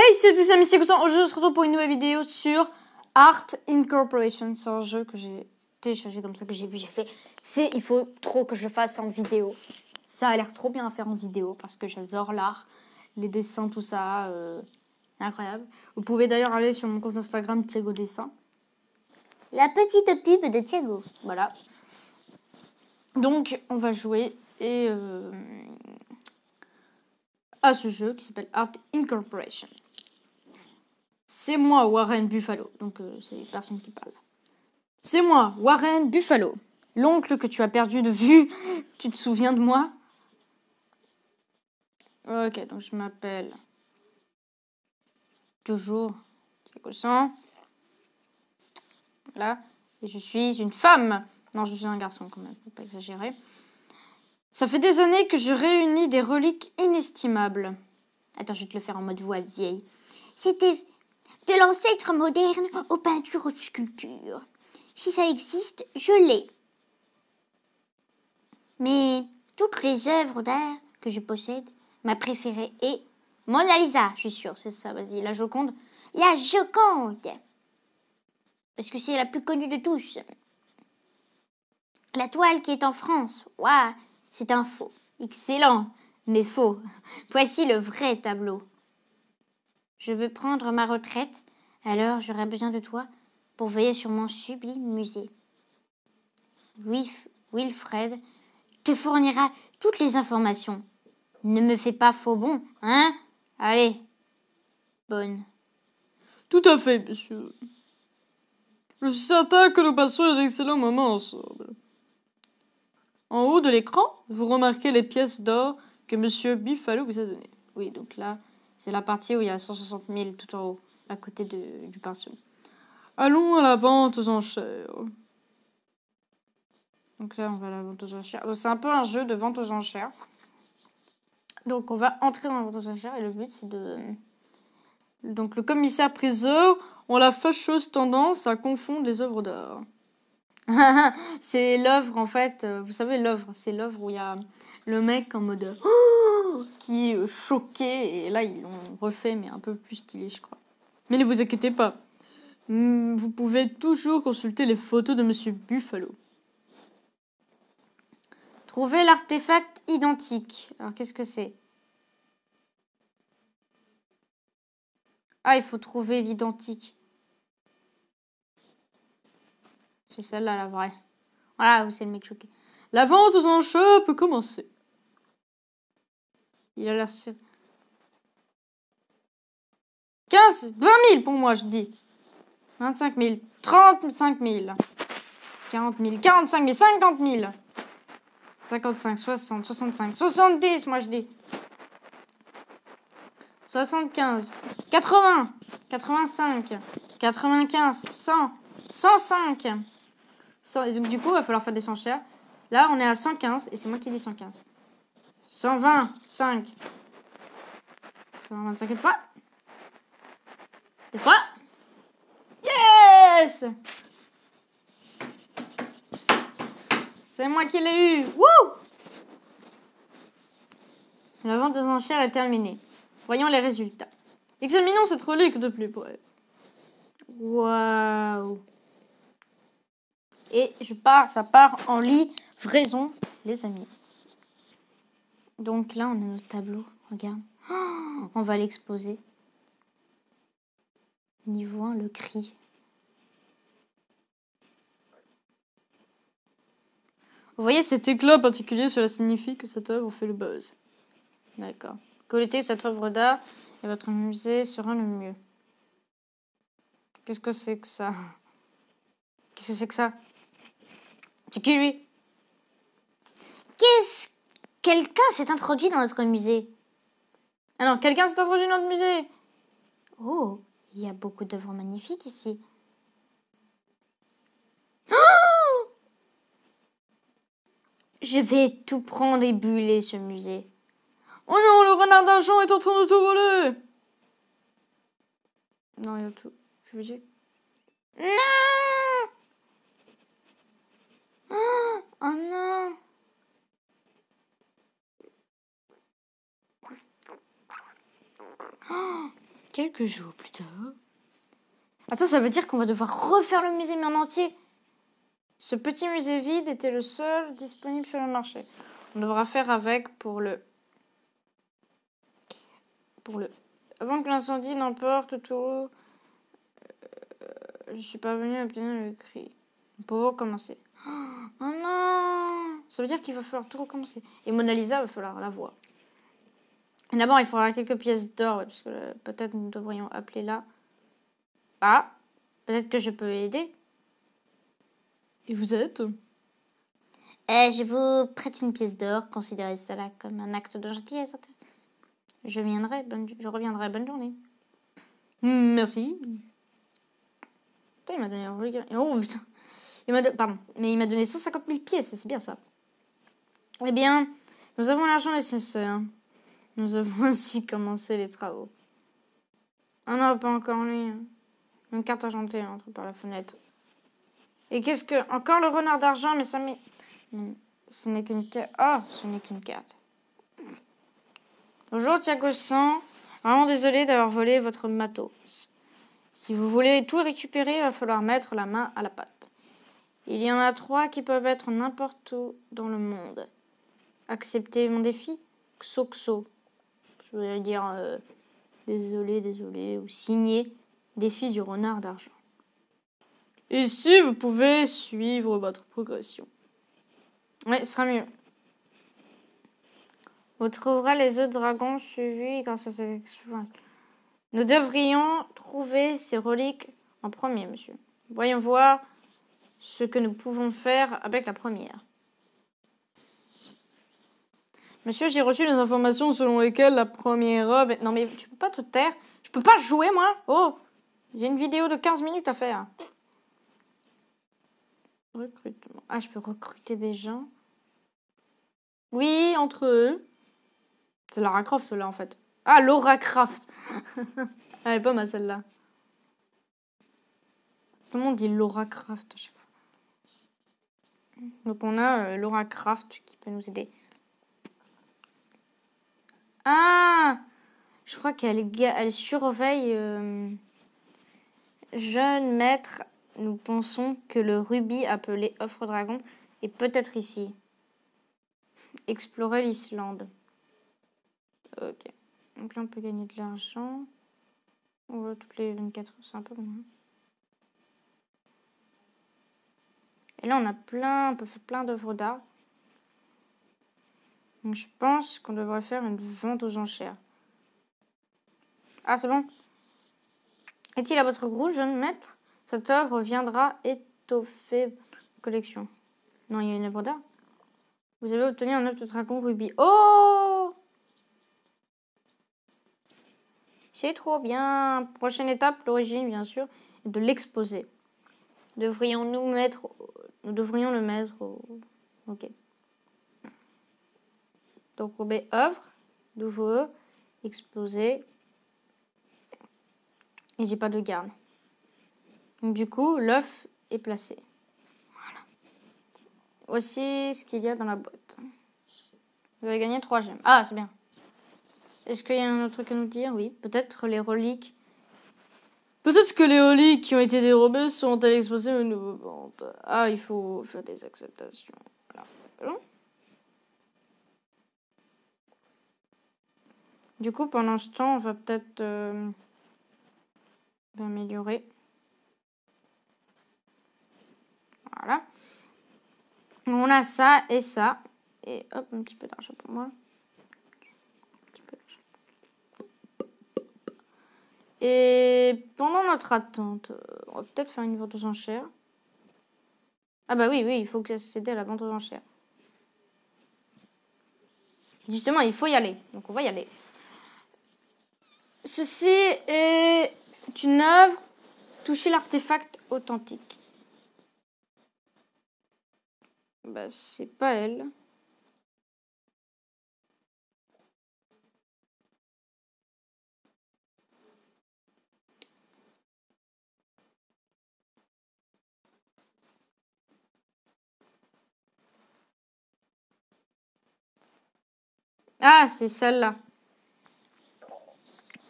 Hey, c'est tous amis, c'est Cousin. Aujourd'hui, on se retrouve pour une nouvelle vidéo sur Art Incorporation. C'est un jeu que j'ai téléchargé comme ça, que j'ai vu, j'ai fait. Il faut trop que je le fasse en vidéo. Ça a l'air trop bien à faire en vidéo parce que j'adore l'art, les dessins, tout ça. C'est incroyable. Vous pouvez d'ailleurs aller sur mon compte Instagram, Thiago Dessin. La petite pub de Thiago. Voilà. Donc, on va jouer à ce jeu qui s'appelle Art Incorporation. C'est moi, Warren Buffalo. Donc, c'est les personnes qui parlent. C'est moi, Warren Buffalo. L'oncle que tu as perdu de vue. Tu te souviens de moi? Ok, donc je m'appelle toujours Thiago Dessin. Voilà. Et je suis une femme. Non, je suis un garçon quand même, faut pas exagérer. Ça fait des années que je réunis des reliques inestimables. Attends, je vais te le faire en mode voix vieille. C'était de l'ancêtre moderne aux peintures, aux sculptures. Si ça existe, je l'ai. Mais toutes les œuvres d'art que je possède, ma préférée est Mona Lisa, je suis sûre, c'est ça, vas-y, la Joconde. La Joconde! Parce que c'est la plus connue de tous. La toile qui est en France, waouh, c'est un faux. Excellent, mais faux. Voici le vrai tableau. Je veux prendre ma retraite, alors j'aurai besoin de toi pour veiller sur mon sublime musée. Wilfred te fournira toutes les informations. Ne me fais pas faux bon, hein? Allez, bonne. Tout à fait, monsieur. Je suis certain que nous passons d'excellents moments ensemble. En haut de l'écran, vous remarquez les pièces d'or que monsieur Buffalo vous a données. Oui, donc là, c'est la partie où il y a 160 000 tout en haut, à côté du pinceau. Allons à la vente aux enchères. Donc là, on va à la vente aux enchères. C'est un peu un jeu de vente aux enchères. Donc, on va entrer dans la vente aux enchères et le but, c'est de... Donc, le commissaire-priseur ont la fâcheuse tendance à confondre les œuvres d'art. C'est l'œuvre, en fait. Vous savez, l'œuvre, c'est l'œuvre où il y a le mec en mode qui est choqué. Et là, ils l'ont refait, mais un peu plus stylé, je crois. Mais ne vous inquiétez pas. Vous pouvez toujours consulter les photos de monsieur Buffalo. Trouver l'artefact identique. Alors, qu'est-ce que c'est? Ah, il faut trouver l'identique. C'est celle-là, la vraie. Voilà, c'est le mec choqué. La vente aux enchères peut commencer. Il a l'air... 15, 20 000 pour moi, je dis. 25 000, 35 000, 40 000, 45 000, 50 000, 55, 60, 65, 70, moi je dis. 75, 80, 85, 95, 100, 105. 100, et donc du coup, il va falloir faire des enchères. Là, on est à 115, et c'est moi qui dis 115. 125. 125 une fois. Deux fois. Yes! C'est moi qui l'ai eu. Wouh! La vente aux enchères est terminée. Voyons les résultats. Examinons cette relique de plus près. Waouh! Et ça part en livraison, les amis. Donc là, on a notre tableau. Regarde. Oh, on va l'exposer. Niveau 1, le cri. Vous voyez cet éclat particulier, cela signifie que cette œuvre fait le buzz. D'accord. Collectez cette œuvre d'art et votre musée sera le mieux. Qu'est-ce que c'est que ça? Qu'est-ce que c'est que ça? C'est qui lui? Quelqu'un s'est introduit dans notre musée. Ah non, quelqu'un s'est introduit dans notre musée. Oh, il y a beaucoup d'œuvres magnifiques ici. Oh! Je vais tout prendre et buller ce musée. Oh non, le renard d'argent est en train de tout voler. Non, il y a tout. Je veux dire... Non! Oh non! Oh, Quelques jours plus tard... Attends, ça veut dire qu'on va devoir refaire le musée mais en entier. Ce petit musée vide était le seul disponible sur le marché. On devra faire avec pour le... Avant que l'incendie n'emporte tout... je suis pas venue obtenir le cri. On peut recommencer. Oh non! Ça veut dire qu'il va falloir tout recommencer. Et Mona Lisa, il va falloir la voir. Et d'abord, il faudra quelques pièces d'or, parce que peut-être nous devrions appeler là. Ah! Peut-être que je peux aider. Et vous êtes? Je vous prête une pièce d'or. Considérez cela comme un acte de gentillesse. Je reviendrai. Bonne journée. Merci. Putain, il m'a donné un regard. Oh putain. Pardon. Mais il m'a donné 150 000 pièces. C'est bien ça. Eh bien, nous avons l'argent nécessaire. Nous avons ainsi commencé les travaux. Ah non, pas encore lui. Une carte argentée entre par la fenêtre. Et qu'est-ce que... Encore le renard d'argent, mais ça m'est... Ce n'est qu'une carte. Oh, ce n'est qu'une carte. Bonjour, Thiago San. Vraiment désolé d'avoir volé votre matos. Si vous voulez tout récupérer, il va falloir mettre la main à la pâte. Il y en a 3 qui peuvent être n'importe où dans le monde. Acceptez mon défi? Xoxo. Je voudrais dire désolé, ou signer défi du renard d'argent. Ici, vous pouvez suivre votre progression. Oui, ce sera mieux. Vous trouverez les œufs de dragon suivis grâce à cette expérience. Nous devrions trouver ces reliques en premier, monsieur. Voyons voir ce que nous pouvons faire avec la première. Monsieur, j'ai reçu des informations selon lesquelles la première robe... Non mais tu peux pas te taire. Je peux pas jouer, moi. Oh, j'ai une vidéo de 15 minutes à faire. Recrutement. Ah, je peux recruter des gens. Oui, entre eux. C'est Lara Croft, là, en fait. Ah, Laura Croft. Elle est pas ma, celle-là. Tout le monde dit Laura Croft à chaque fois. Donc, on a Laura Croft qui peut nous aider. Ah! Je crois qu'elle surveille... Jeune maître, nous pensons que le rubis appelé Offre Dragon est peut-être ici. Explorer l'Islande. Ok. Donc là, on peut gagner de l'argent. Oh, là, toutes les 24 heures, c'est un peu moins. Et là, on peut faire plein d'œuvres d'art. Donc, je pense qu'on devrait faire une vente aux enchères. Ah, c'est bon. Est-il à votre goût, jeune maître? Cette œuvre viendra étoffer votre collection. Non, il y a une œuvre d'art. Vous avez obtenu un œuf de dragon rubis. Oh! C'est trop bien. Prochaine étape, l'origine, bien sûr, est de l'exposer. Nous devrions le mettre au... Ok. Donc, on met œuvre, nouveau, exposer. Et j'ai pas de garde. Donc, du coup, l'œuf est placé. Voilà. Voici ce qu'il y a dans la boîte. Vous avez gagné 3 gemmes. Ah, c'est bien. Est-ce qu'il y a un autre truc à nous dire? Oui. Peut-être les reliques. Peut-être que les reliques qui ont été dérobées sont à exposer aux nouveaux ventes. Ah, il faut faire des acceptations. Voilà. Du coup, pendant ce temps, on va peut-être améliorer. Voilà. On a ça et ça. Et hop, un petit peu d'argent pour moi. Et pendant notre attente, on va peut-être faire une vente aux enchères. Ah bah oui, il faut que ça s'aide à la vente aux enchères. Justement, il faut y aller. Donc on va y aller. Ceci est une œuvre. Toucher l'artefact authentique. Bah c'est pas elle. Ah, c'est celle-là.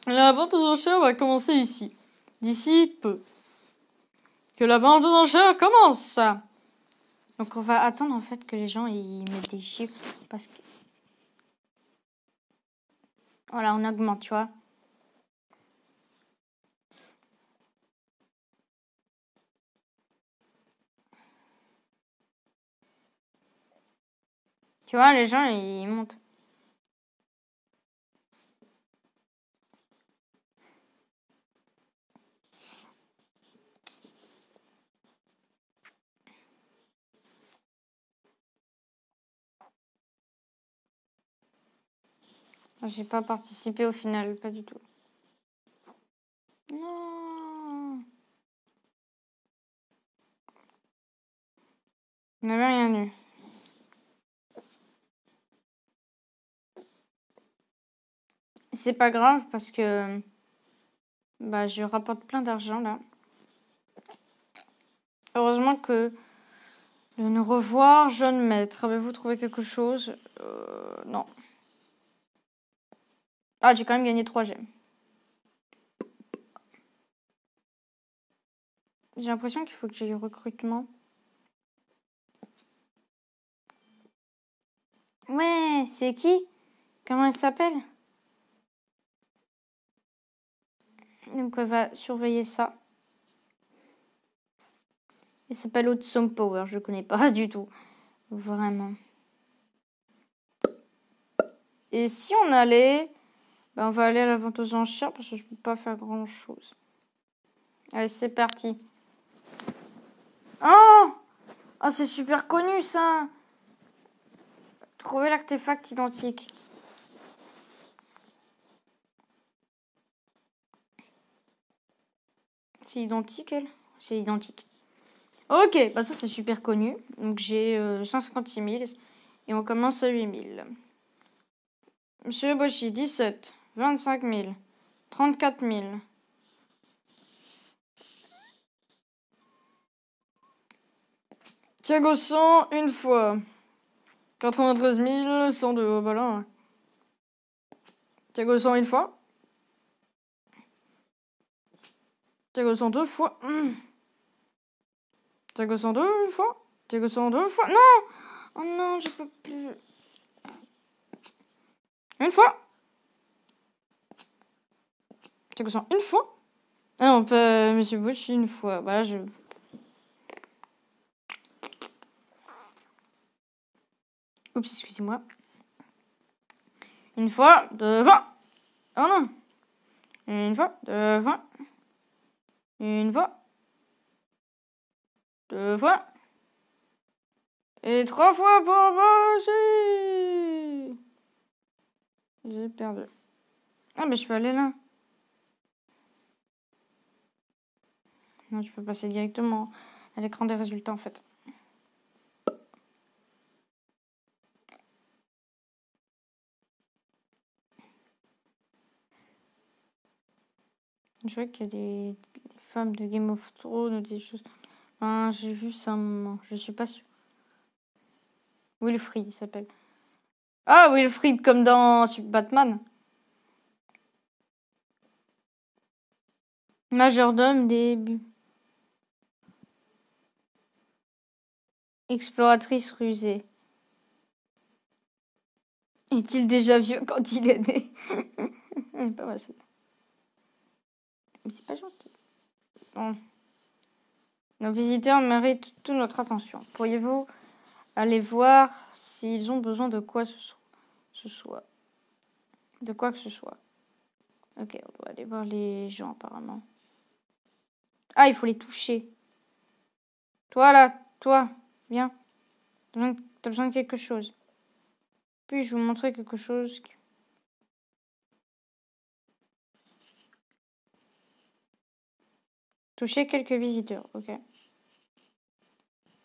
La vente aux enchères va commencer ici. D'ici peu. Que la vente aux enchères commence. Donc on va attendre en fait que les gens ils mettent des chiffres parce que voilà, on augmente, tu vois. Tu vois, les gens ils montent. J'ai pas participé au final, pas du tout. Non. On n'avait rien eu. C'est pas grave parce que bah je rapporte plein d'argent là. Heureusement que de nous revoir, jeune maître. Avez-vous trouvé quelque chose? Non. Ah, j'ai quand même gagné 3 gemmes. J'ai l'impression qu'il faut que j'aille au recrutement. Ouais, c'est qui? Comment elle s'appelle? Donc on va surveiller ça. Elle s'appelle Outsong Power, je connais pas du tout. Vraiment. Et si on allait... Ben, on va aller à la vente aux enchères parce que je peux pas faire grand chose. Allez, c'est parti. Oh! Oh, c'est super connu ça! Trouver l'artefact identique. C'est identique, elle? C'est identique. Ok, bah ça c'est super connu. Donc j'ai 156 000 et on commence à 8 000. Monsieur Boshi, 17, 25 000, 34 000. Thiago 100, une fois. 93 102, oh bah là. Thiago 100, une fois. Thiago 100, deux fois. Thiago 102, une fois. Thiago 102 fois. Non! Oh non, je peux plus. Une fois. Thiago 100, une fois. Ah non, pas Monsieur Boshi, une fois. Bah là, je... Oups, excusez-moi. Une fois, devant. Oh non. Une fois, devant. Une fois. Deux fois. Et 3 fois pour Boshi. J'ai perdu. Ah, mais je peux aller là. Non, je peux passer directement à l'écran des résultats en fait. Je vois qu'il y a des femmes de Game of Thrones ou des choses. Ah, j'ai vu ça un moment. Je suis pas sûre. Wilfried, il s'appelle. Ah, Wilfried, comme dans Batman. Majordome début. Exploratrice rusée. Est-il déjà vieux quand il est né? Elle est pas mal, celle-là. Mais c'est pas gentil. Bon. Nos visiteurs méritent toute notre attention. Pourriez-vous aller voir s'ils ont besoin de quoi ce soit? De quoi que ce soit. Ok, on doit aller voir les gens apparemment. Ah, il faut les toucher. Toi là, toi, viens. T'as besoin de quelque chose. Puis-je vous montrer quelque chose? Toucher quelques visiteurs, ok.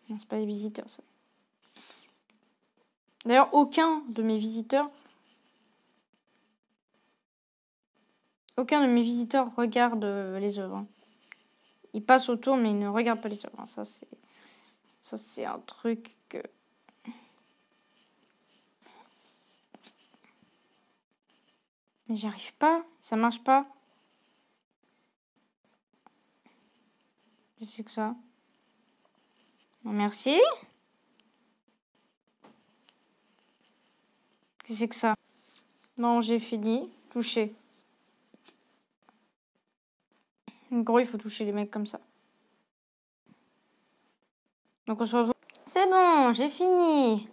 Non, c'est pas des visiteurs, ça. D'ailleurs, aucun de mes visiteurs regarde les œuvres. Ils passent autour, mais ils ne regardent pas les œuvres. Ça, c'est un truc que... Mais j'arrive pas. Ça marche pas. Qu'est-ce que c'est que ça? Non, merci. Qu'est-ce que c'est que ça? Bon, j'ai fini. Toucher. En gros, il faut toucher les mecs comme ça. Donc on se retrouve. C'est bon, j'ai fini.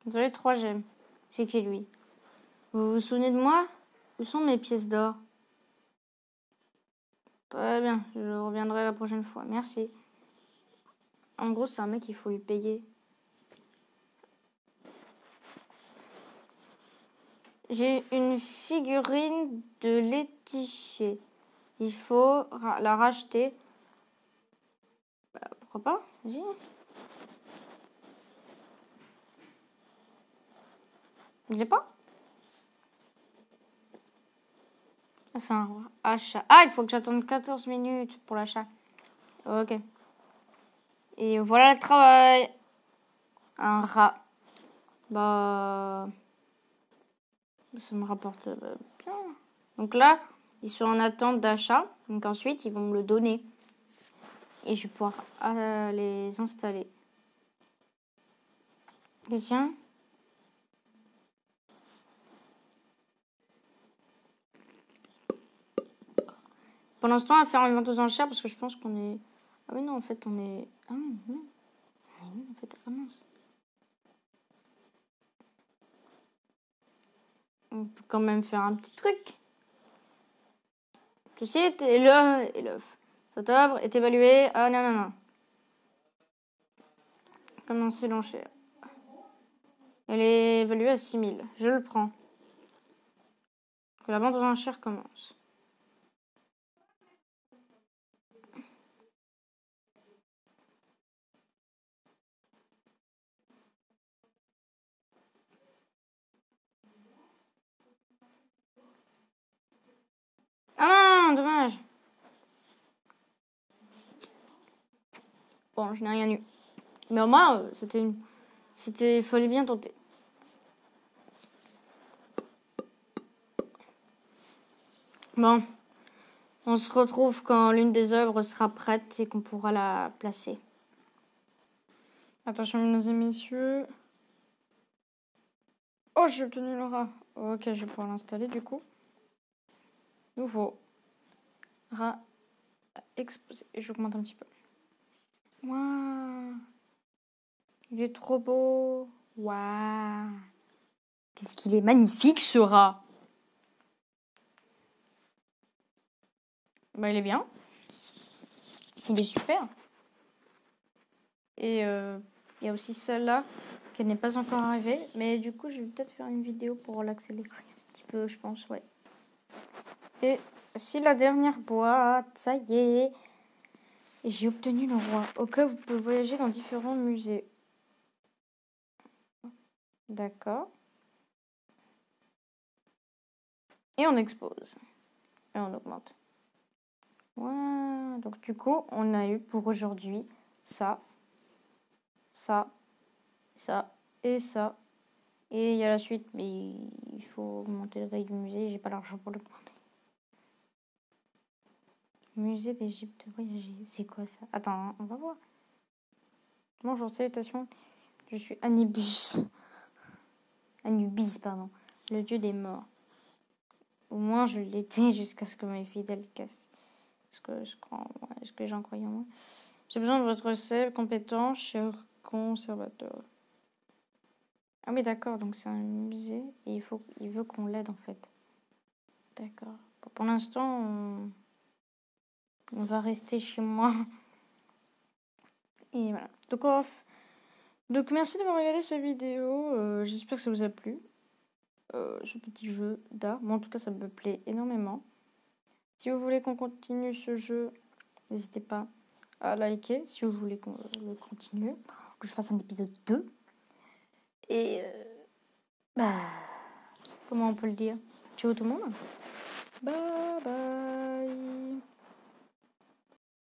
Vous avez 3 gemmes. C'est qui lui? Vous vous souvenez de moi? Où sont mes pièces d'or? Très bien, je reviendrai la prochaine fois. Merci. En gros, c'est un mec, il faut lui payer. J'ai une figurine de Laetitia. Il faut la racheter. Bah, pourquoi pas? Vas-y. Je l'ai pas? Ah, c'est un achat. Ah, il faut que j'attende 14 minutes pour l'achat. Ok. Et voilà le travail. Un rat. Bah... Ça me rapporte bien. Donc là, ils sont en attente d'achat. Donc ensuite, ils vont me le donner. Et je vais pouvoir les installer. Question? Pendant ce temps, on va faire une vente aux enchères parce que je pense qu'on est... Ah oui, non, en fait, on est... Ah non, non. On est nul, en fait. Ah mince. On peut quand même faire un petit truc. Ceci et l'œuf. Cette œuvre est évaluée à... Non. Commencer l'enchère. Elle est évaluée à 6000. Je le prends. Que la vente aux enchères commence. Ah non, dommage. Bon, je n'ai rien eu. Mais au moins, il fallait bien tenter. Bon, on se retrouve quand l'une des œuvres sera prête et qu'on pourra la placer. Attention, mesdames et messieurs. Oh, j'ai obtenu le rat. Ok, je vais pouvoir l'installer du coup. Nouveau. Rat exposé. Et j'augmente un petit peu. Waouh. Il est trop beau. Waouh. Qu'est-ce qu'il est magnifique ce rat. Bah, il est bien. Il est super. Et il y a aussi celle-là qui n'est pas encore arrivée. Mais du coup, je vais peut-être faire une vidéo pour l'accélérer un petit peu, je pense, ouais. Et si la dernière boîte, ça y est. Et j'ai obtenu le roi. Au cas où vous pouvez voyager dans différents musées. D'accord. Et on expose. Et on augmente. Ouais. Donc du coup, on a eu pour aujourd'hui ça, ça, ça et ça. Et il y a la suite, mais il faut augmenter le taille du musée. J'ai pas l'argent pour le prendre. Musée d'Égypte, voyager. C'est quoi ça? Attends, on va voir. Bonjour, salutations. Je suis Anubis. Anubis, pardon. Le dieu des morts. Au moins, je l'étais jusqu'à ce que mes fidèles cassent. Est-ce que j'en croyais en moi? J'ai besoin de votre sel compétent, cher conservateur. Ah oui, d'accord, donc c'est un musée et il veut qu'on l'aide en fait. D'accord. Bon, pour l'instant, on va rester chez moi. Et voilà. Donc merci d'avoir regardé cette vidéo. J'espère que ça vous a plu. Ce petit jeu d'art. Moi, en tout cas, ça me plaît énormément. Si vous voulez qu'on continue ce jeu, n'hésitez pas à liker si vous voulez qu'on le continue. Que je fasse un épisode 2. Et comment on peut le dire? Ciao tout le monde. Bye.